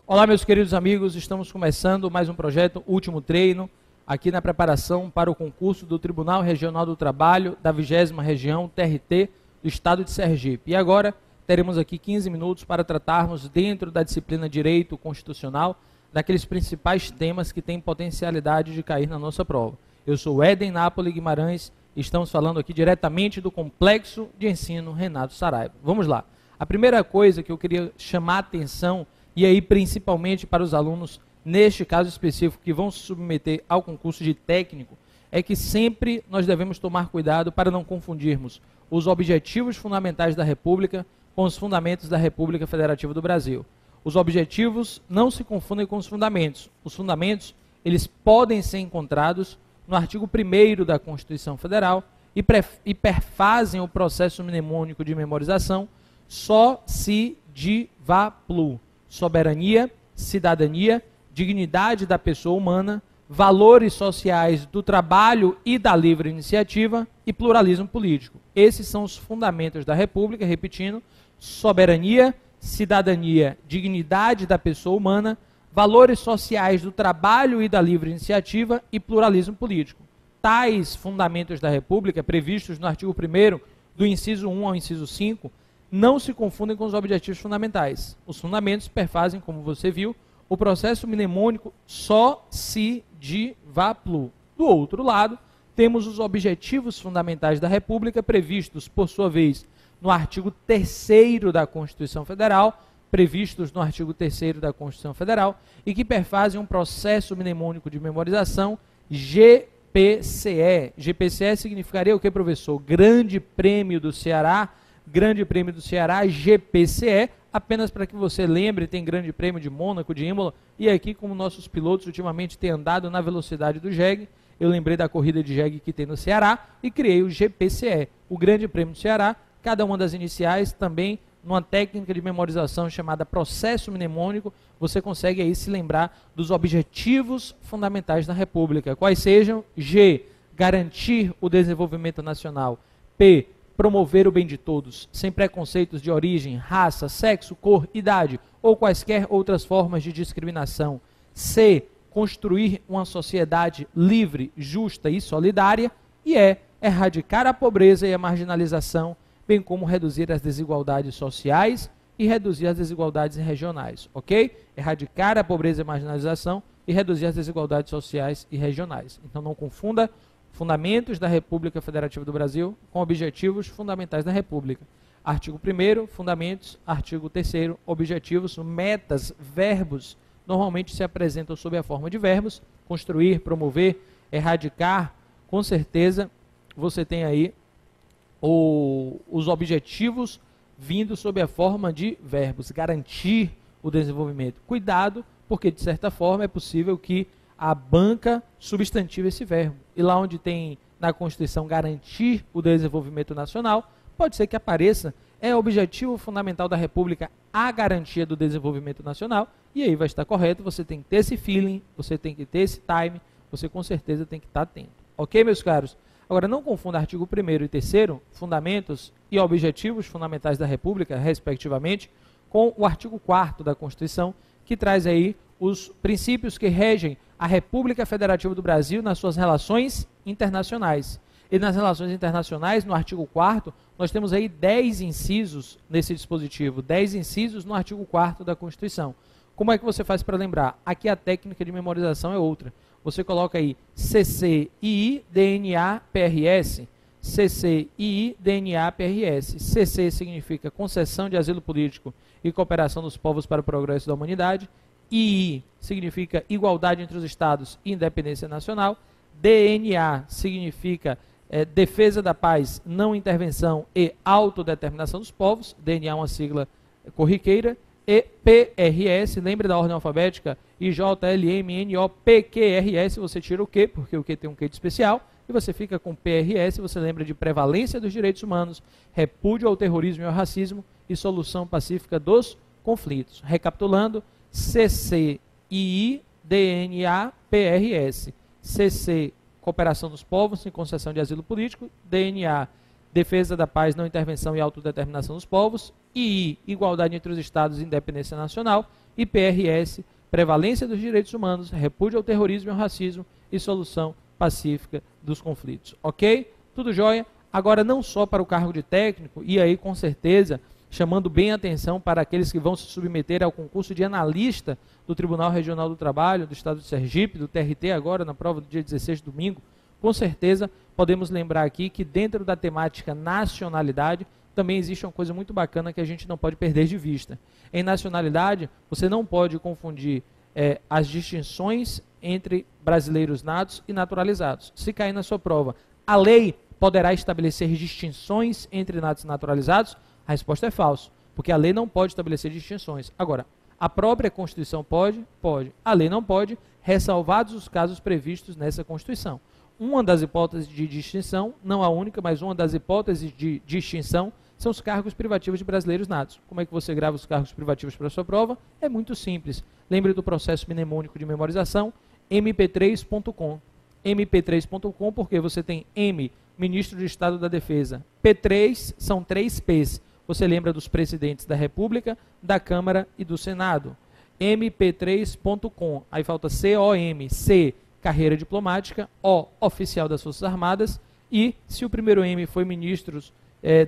Olá, meus queridos amigos, estamos começando mais um projeto Último Treino, aqui na preparação para o concurso do Tribunal Regional do Trabalho da 20ª Região TRT do Estado de Sergipe. E agora teremos aqui 15 minutos para tratarmos dentro da disciplina Direito Constitucional daqueles principais temas que têm potencialidade de cair na nossa prova. Eu sou Éden Napoli Guimarães e estamos falando aqui diretamente do Complexo de Ensino Renato Saraiva. Vamos lá. A primeira coisa que eu queria chamar a atenção, e aí principalmente para os alunos, neste caso específico, que vão se submeter ao concurso de técnico, é que sempre nós devemos tomar cuidado para não confundirmos os objetivos fundamentais da República com os fundamentos da República Federativa do Brasil. Os objetivos não se confundem com os fundamentos. Os fundamentos, eles podem ser encontrados no artigo 1º da Constituição Federal e perfazem o processo mnemônico de memorização só se diva plu. Soberania, cidadania, dignidade da pessoa humana, valores sociais do trabalho e da livre iniciativa e pluralismo político. Esses são os fundamentos da República, repetindo, soberania, cidadania, dignidade da pessoa humana, valores sociais do trabalho e da livre iniciativa e pluralismo político. Tais fundamentos da República, previstos no artigo 1º, do inciso 1 ao inciso 5, não se confundem com os objetivos fundamentais. Os fundamentos perfazem, como você viu, o processo mnemônico só se diva plu. Do outro lado, temos os objetivos fundamentais da República, previstos, por sua vez, no artigo 3º da Constituição Federal, previstos no artigo 3º da Constituição Federal, e que perfazem um processo mnemônico de memorização GPCE. GPCE significaria o que, professor? Grande Prêmio do Ceará. Grande Prêmio do Ceará, GPCE, apenas para que você lembre, tem Grande Prêmio de Mônaco, de Imola, e aqui, como nossos pilotos ultimamente têm andado na velocidade do jegue, eu lembrei da corrida de jegue que tem no Ceará e criei o GPCE, o Grande Prêmio do Ceará, cada uma das iniciais também numa técnica de memorização chamada processo mnemônico, você consegue aí se lembrar dos objetivos fundamentais da República, quais sejam: G, garantir o desenvolvimento nacional, P, promover o bem de todos, sem preconceitos de origem, raça, sexo, cor, idade ou quaisquer outras formas de discriminação. C, construir uma sociedade livre, justa e solidária. E E, erradicar a pobreza e a marginalização, bem como reduzir as desigualdades sociais e reduzir as desigualdades regionais, ok? Erradicar a pobreza e a marginalização e reduzir as desigualdades sociais e regionais. Então não confunda fundamentos da República Federativa do Brasil com objetivos fundamentais da República. Artigo 1º, fundamentos. Artigo 3º, objetivos. Metas, verbos, normalmente se apresentam sob a forma de verbos. Construir, promover, erradicar. Com certeza, você tem aí os objetivos vindo sob a forma de verbos. Garantir o desenvolvimento. Cuidado, porque de certa forma é possível que a banca substantiva esse verbo. E lá onde tem na Constituição garantir o desenvolvimento nacional, pode ser que apareça, é objetivo fundamental da República a garantia do desenvolvimento nacional, e aí vai estar correto, você tem que ter esse feeling, você tem que ter esse time, você com certeza tem que estar atento. Ok, meus caros? Agora, não confunda artigo 1º e 3º, fundamentos e objetivos fundamentais da República, respectivamente, com o artigo 4º da Constituição, que traz aí os princípios que regem a República Federativa do Brasil nas suas relações internacionais. E nas relações internacionais, no artigo 4º, nós temos aí 10 incisos nesse dispositivo, 10 incisos no artigo 4º da Constituição. Como é que você faz para lembrar? Aqui a técnica de memorização é outra. Você coloca aí CCII, DNA, PRS, CCII, DNA, PRS. CC significa Concessão de Asilo Político e Cooperação dos Povos para o Progresso da Humanidade. II significa Igualdade entre os Estados e Independência Nacional. DNA significa Defesa da Paz, Não Intervenção e Autodeterminação dos Povos. DNA é uma sigla corriqueira. E PRS, lembre da ordem alfabética, IJLMNOPQRS, você tira o Q, porque o Q tem um Q de especial, e você fica com PRS, você lembra de prevalência dos direitos humanos, repúdio ao terrorismo e ao racismo e solução pacífica dos conflitos. Recapitulando, CCII, DNA, PRS. CC, Cooperação dos Povos em concessão de asilo político. DNA, Defesa da Paz, não intervenção e autodeterminação dos povos. II, Igualdade entre os Estados e Independência Nacional. E PRS, Prevalência dos Direitos Humanos, Repúdio ao Terrorismo e ao Racismo e Solução Pacífica dos Conflitos. Ok? Tudo jóia? Agora, não só para o cargo de técnico, e aí com certeza chamando bem a atenção para aqueles que vão se submeter ao concurso de analista do Tribunal Regional do Trabalho, do Estado de Sergipe, do TRT agora, na prova do dia 16 de domingo, com certeza podemos lembrar aqui que dentro da temática nacionalidade, também existe uma coisa muito bacana que a gente não pode perder de vista. Em nacionalidade, você não pode confundir as distinções entre brasileiros natos e naturalizados. Se cair na sua prova, a lei poderá estabelecer distinções entre natos e naturalizados? A resposta é falso, porque a lei não pode estabelecer distinções. Agora, a própria Constituição pode? Pode. A lei não pode, ressalvados os casos previstos nessa Constituição. Uma das hipóteses de distinção, não a única, mas uma das hipóteses de distinção, são os cargos privativos de brasileiros natos. Como é que você grava os cargos privativos para a sua prova? É muito simples. Lembre do processo mnemônico de memorização, mp3.com. mp3.com porque você tem M, Ministro de Estado da Defesa. P3 são 3 Ps. Você lembra dos presidentes da República, da Câmara e do Senado. mp3.com. Aí falta COM. C, carreira diplomática. O, oficial das Forças Armadas. E, se o primeiro M foi ministros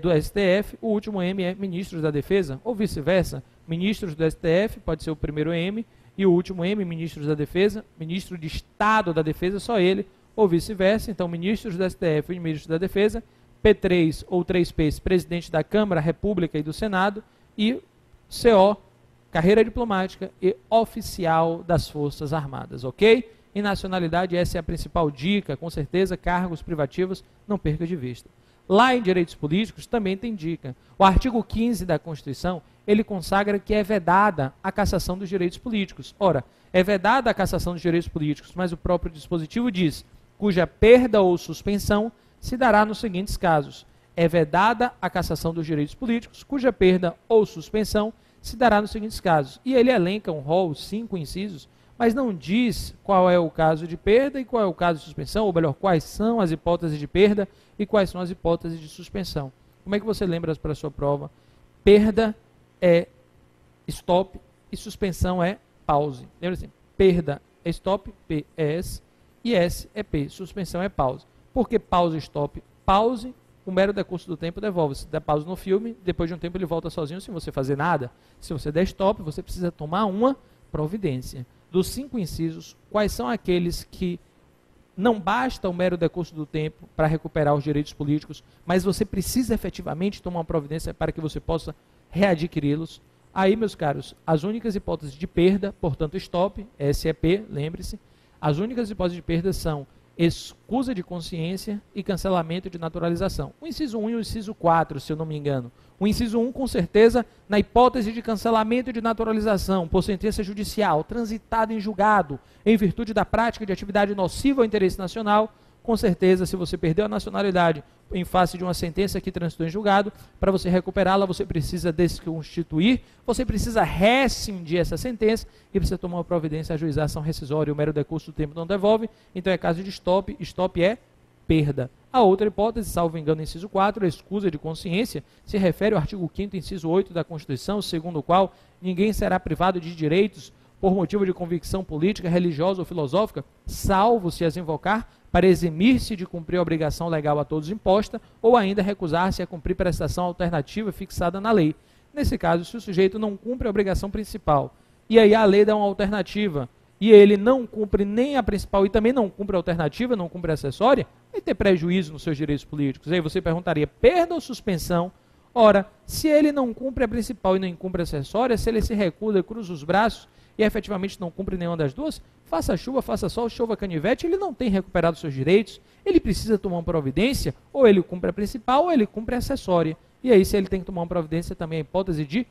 do STF, o último M é ministros da Defesa, ou vice-versa. Ministros do STF pode ser o primeiro M, e o último M, ministros da Defesa. Ministro de Estado da Defesa, só ele, ou vice-versa. Então, ministros do STF e ministros da Defesa. P3 ou 3Ps, presidente da Câmara, República e do Senado. E CO, carreira diplomática e oficial das Forças Armadas, ok? Em nacionalidade, essa é a principal dica, com certeza, cargos privativos, não perca de vista. Lá em direitos políticos também tem dica. O artigo 15 da Constituição, ele consagra que é vedada a cassação dos direitos políticos. Ora, é vedada a cassação dos direitos políticos, mas o próprio dispositivo diz, cuja perda ou suspensão se dará nos seguintes casos. É vedada a cassação dos direitos políticos, cuja perda ou suspensão se dará nos seguintes casos. E ele elenca um rol, 5 incisos, mas não diz qual é o caso de perda e qual é o caso de suspensão, ou melhor, quais são as hipóteses de perda e quais são as hipóteses de suspensão. Como é que você lembra para a sua prova? Perda é stop e suspensão é pause. Lembra assim? Perda é stop, P é S, e S é P, suspensão é pause. Por que pause e stop? Pause, o mero decurso do tempo devolve. Se der pause no filme, depois de um tempo ele volta sozinho sem você fazer nada. Se você der stop, você precisa tomar uma providência. Dos 5 incisos, quais são aqueles que não basta o mero decurso do tempo para recuperar os direitos políticos, mas você precisa efetivamente tomar uma providência para que você possa readquiri-los? Aí, meus caros, as únicas hipóteses de perda, portanto, stop, SEP, lembre-se, as únicas hipóteses de perda são escusa de consciência e cancelamento de naturalização. O inciso 1 e o inciso 4, se eu não me engano. O inciso 1, com certeza, na hipótese de cancelamento de naturalização por sentença judicial, transitada em julgado, em virtude da prática de atividade nociva ao interesse nacional, com certeza, se você perdeu a nacionalidade em face de uma sentença que transitou em julgado, para você recuperá-la, você precisa desconstituir, você precisa rescindir essa sentença e precisa tomar uma providência, ajuizar ação rescisória, o mero decurso do tempo não devolve, então é caso de stop, stop é perda. A outra hipótese, salvo engano, inciso 4, a escusa de consciência, se refere ao artigo 5º, inciso 8 da Constituição, segundo o qual ninguém será privado de direitos por motivo de convicção política, religiosa ou filosófica, salvo se as invocar para eximir-se de cumprir a obrigação legal a todos imposta ou ainda recusar-se a cumprir prestação alternativa fixada na lei. Nesse caso, se o sujeito não cumpre a obrigação principal e aí a lei dá uma alternativa e ele não cumpre nem a principal e também não cumpre a alternativa, não cumpre a acessória, vai ter prejuízo nos seus direitos políticos. Aí você perguntaria, perda ou suspensão? Ora, se ele não cumpre a principal e não cumpre a acessória, se ele se recusa, cruza os braços e efetivamente não cumpre nenhuma das duas, faça chuva, faça sol, chova canivete, ele não tem recuperado seus direitos, ele precisa tomar uma providência, ou ele cumpre a principal ou ele cumpre a acessória. E aí, se ele tem que tomar uma providência, também a hipótese de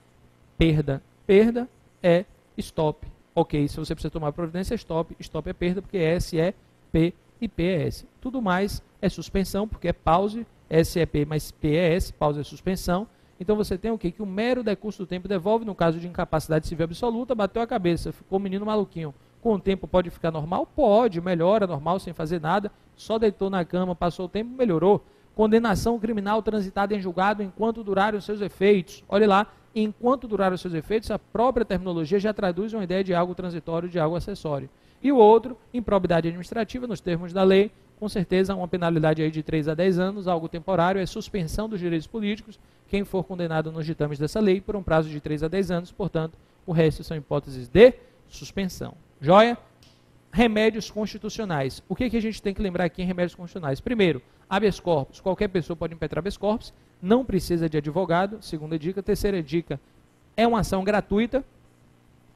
perda. Perda é stop. Ok, se você precisa tomar providência, stop. Stop é perda, porque S é P e P é S. Tudo mais é suspensão, porque é pause, S é P, mas P é S, pause é suspensão. Então você tem o quê? Que o mero decurso do tempo devolve, no caso de incapacidade civil absoluta, bateu a cabeça, ficou um menino maluquinho, Com o tempo pode ficar normal? Pode, melhora, normal, sem fazer nada, só deitou na cama, passou o tempo, melhorou. Condenação criminal transitada em julgado enquanto durarem os seus efeitos. Olha lá, enquanto durarem os seus efeitos, a própria terminologia já traduz uma ideia de algo transitório, de algo acessório. E o outro, improbidade administrativa, nos termos da lei, com certeza uma penalidade aí de 3 a 10 anos, algo temporário, é suspensão dos direitos políticos, quem for condenado nos ditames dessa lei, por um prazo de 3 a 10 anos, portanto, o resto são hipóteses de suspensão. Joia? Remédios constitucionais. O que a gente tem que lembrar aqui em remédios constitucionais? Primeiro, habeas corpus. Qualquer pessoa pode impetrar habeas corpus, não precisa de advogado, segunda dica. Terceira dica, é uma ação gratuita.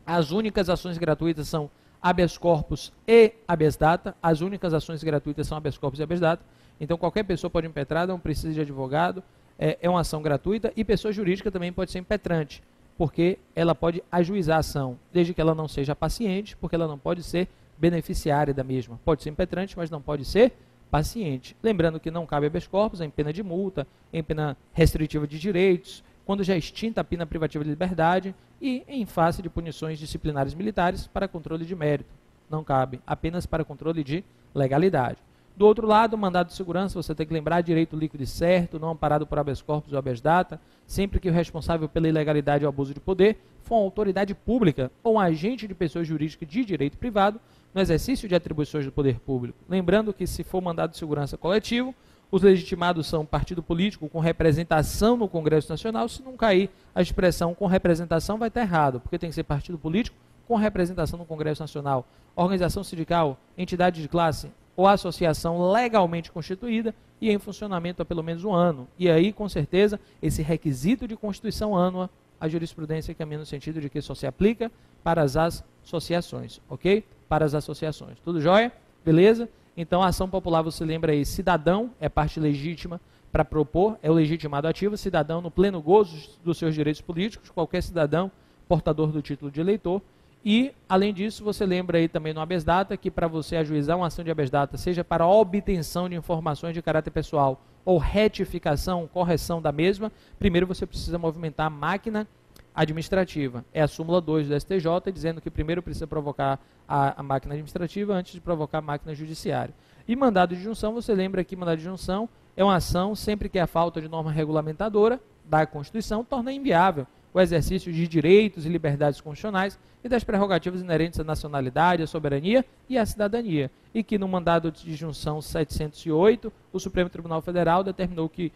As únicas ações gratuitas são habeas corpus e habeas data. As únicas ações gratuitas são habeas corpus e habeas data. Então, qualquer pessoa pode impetrar, não precisa de advogado, é uma ação gratuita. E pessoa jurídica também pode ser impetrante, porque ela pode ajuizar a ação, desde que ela não seja paciente, porque ela não pode ser beneficiária da mesma. Pode ser impetrante, mas não pode ser paciente. Lembrando que não cabe habeas corpus em pena de multa, em pena restritiva de direitos, quando já extinta a pena privativa de liberdade e em face de punições disciplinares militares para controle de mérito. Não cabe, apenas para controle de legalidade. Do outro lado, mandado de segurança, você tem que lembrar, direito líquido e certo, não amparado por habeas corpus ou habeas data, sempre que o responsável pela ilegalidade ou abuso de poder for uma autoridade pública ou um agente de pessoa jurídica de direito privado no exercício de atribuições do poder público. Lembrando que, se for mandado de segurança coletivo, os legitimados são partido político com representação no Congresso Nacional. Se não cair a expressão com representação, vai estar errado, porque tem que ser partido político com representação no Congresso Nacional, organização sindical, entidade de classe ou associação legalmente constituída e em funcionamento há pelo menos um ano. E aí, com certeza, esse requisito de constituição ânua, a jurisprudência caminha no sentido de que só se aplica para as associações, ok? Para as associações. Tudo jóia? Beleza? Então, a ação popular, você lembra aí, cidadão é parte legítima para propor, é o legitimado ativo, cidadão no pleno gozo dos seus direitos políticos, qualquer cidadão portador do título de eleitor. E, além disso, você lembra aí também no habeas data que para você ajuizar uma ação de habeas data, seja para obtenção de informações de caráter pessoal ou retificação, correção da mesma, primeiro você precisa movimentar a máquina administrativa. É a súmula 2 do STJ, dizendo que primeiro precisa provocar a máquina administrativa antes de provocar a máquina judiciária. E mandado de junção, você lembra que mandado de junção é uma ação sempre que a falta de norma regulamentadora da Constituição torna inviável o exercício de direitos e liberdades constitucionais e das prerrogativas inerentes à nacionalidade, à soberania e à cidadania. E que no mandado de junção 708, o Supremo Tribunal Federal determinou que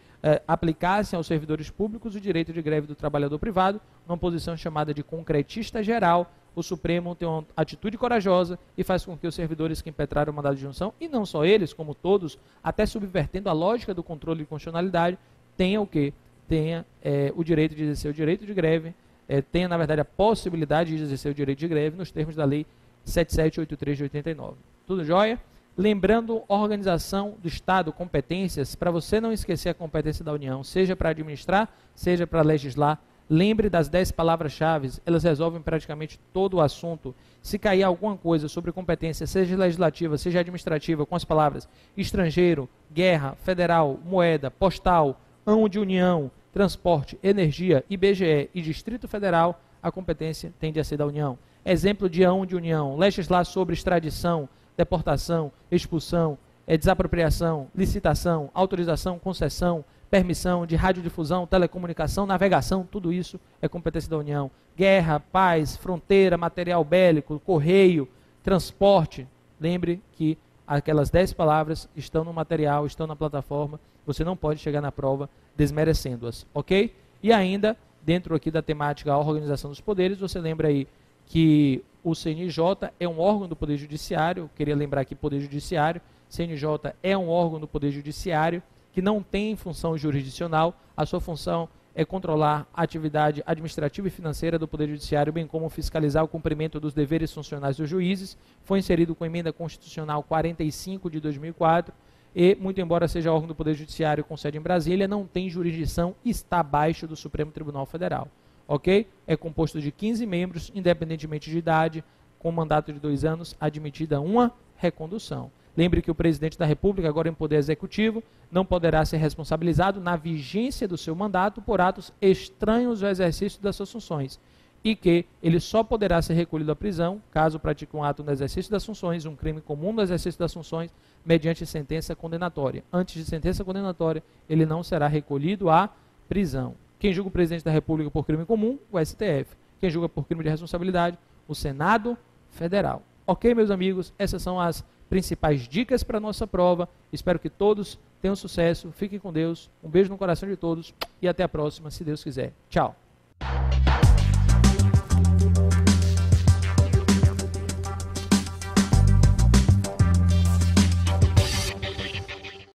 aplicassem aos servidores públicos o direito de greve do trabalhador privado, numa posição chamada de concretista geral. O Supremo tem uma atitude corajosa e faz com que os servidores que impetraram o mandado de junção, e não só eles, como todos, até subvertendo a lógica do controle de constitucionalidade, tenham o quê? Tenha o direito de exercer o direito de greve, tenha, na verdade, a possibilidade de exercer o direito de greve nos termos da Lei 7783 de 89. Tudo jóia? Lembrando, organização do Estado, competências, para você não esquecer a competência da União, seja para administrar, seja para legislar. Lembre das 10 palavras-chave, elas resolvem praticamente todo o assunto. Se cair alguma coisa sobre competência, seja legislativa, seja administrativa, com as palavras estrangeiro, guerra, federal, moeda, postal, ão de União, transporte, energia, IBGE e Distrito Federal, a competência tende a ser da União. Exemplo de ão de União: legislar sobre extradição, deportação, expulsão, desapropriação, licitação, autorização, concessão, permissão de radiodifusão, telecomunicação, navegação, tudo isso é competência da União. Guerra, paz, fronteira, material bélico, correio, transporte. Lembre que aquelas 10 palavras estão no material, estão na plataforma, você não pode chegar na prova desmerecendo-as, ok? E ainda, dentro aqui da temática a organização dos poderes, você lembra aí que o CNJ é um órgão do Poder Judiciário, queria lembrar aqui Poder Judiciário, CNJ é um órgão do Poder Judiciário que não tem função jurisdicional, a sua função é controlar a atividade administrativa e financeira do Poder Judiciário, bem como fiscalizar o cumprimento dos deveres funcionais dos juízes. Foi inserido com a Emenda Constitucional 45 de 2004 e, muito embora seja órgão do Poder Judiciário com sede em Brasília, não tem jurisdição e está abaixo do Supremo Tribunal Federal. Ok? É composto de 15 membros, independentemente de idade, com mandato de 2 anos, admitida uma recondução. Lembre que o presidente da República, agora em poder executivo, não poderá ser responsabilizado na vigência do seu mandato por atos estranhos ao exercício das suas funções. e que ele só poderá ser recolhido à prisão caso pratique um ato no exercício das funções, um crime comum no exercício das funções, mediante sentença condenatória. Antes de sentença condenatória, ele não será recolhido à prisão. Quem julga o presidente da República por crime comum? O STF. Quem julga por crime de responsabilidade? O Senado Federal. Ok, meus amigos? Essas são as principais dicas para a nossa prova. Espero que todos tenham sucesso. Fiquem com Deus. Um beijo no coração de todos e até a próxima, se Deus quiser. Tchau.